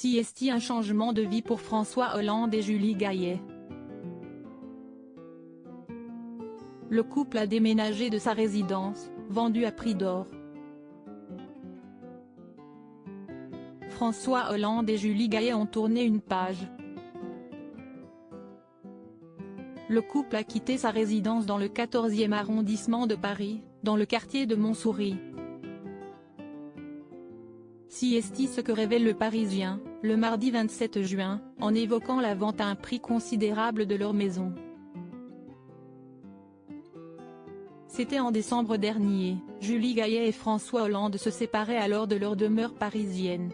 Si est-il un changement de vie pour François Hollande et Julie Gaillet? Le couple a déménagé de sa résidence, vendue à prix d'or. François Hollande et Julie Gaillet ont tourné une page. Le couple a quitté sa résidence dans le 14e arrondissement de Paris, dans le quartier de Montsouris. Si est ce que révèle Le Parisien, le mardi 27 juin, en évoquant la vente à un prix considérable de leur maison. C'était en décembre dernier, Julie Gaillet et François Hollande se séparaient alors de leur demeure parisienne.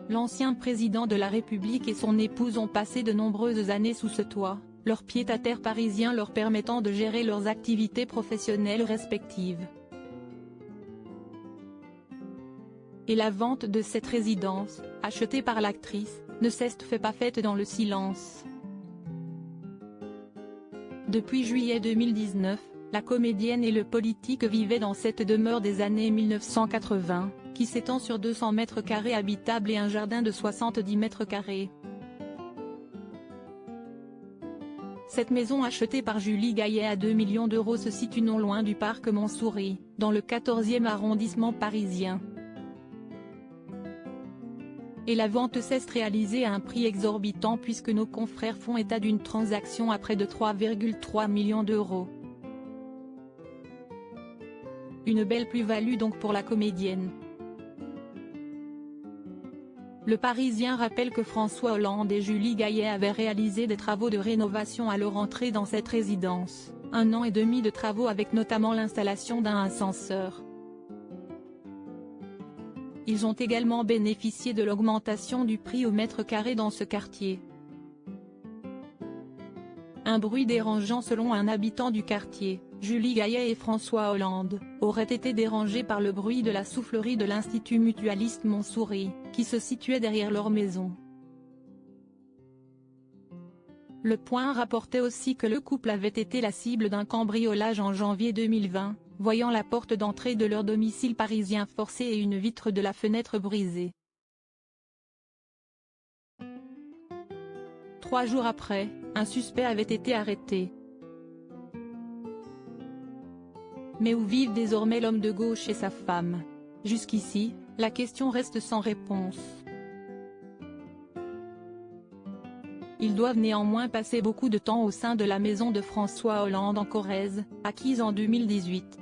L'ancien président de la République et son épouse ont passé de nombreuses années sous ce toit, leur pied-à-terre parisien leur permettant de gérer leurs activités professionnelles respectives. Et la vente de cette résidence, achetée par l'actrice, ne s'est pas faite dans le silence. Depuis juillet 2019, la comédienne et le politique vivaient dans cette demeure des années 1980, qui s'étend sur 200 mètres carrés habitables et un jardin de 70 mètres carrés. Cette maison achetée par Julie Gaillet à 2 millions d'euros se situe non loin du parc Montsouris, dans le 14e arrondissement parisien. Et la vente s'est réalisée à un prix exorbitant puisque nos confrères font état d'une transaction à près de 3,3 millions d'euros. Une belle plus-value donc pour la comédienne. Le Parisien rappelle que François Hollande et Julie Gaillet avaient réalisé des travaux de rénovation à leur entrée dans cette résidence, 1 an et demi de travaux avec notamment l'installation d'un ascenseur. Ils ont également bénéficié de l'augmentation du prix au mètre carré dans ce quartier. Un bruit dérangeant selon un habitant du quartier, Julie Gaillet et François Hollande, auraient été dérangés par le bruit de la soufflerie de l'Institut mutualiste Montsouris, qui se situait derrière leur maison. Le Point rapportait aussi que le couple avait été la cible d'un cambriolage en janvier 2020, voyant la porte d'entrée de leur domicile parisien forcée et une vitre de la fenêtre brisée. 3 jours après, un suspect avait été arrêté. Mais où vivent désormais l'homme de gauche et sa femme? Jusqu'ici, la question reste sans réponse. Ils doivent néanmoins passer beaucoup de temps au sein de la maison de François Hollande en Corrèze, acquise en 2018.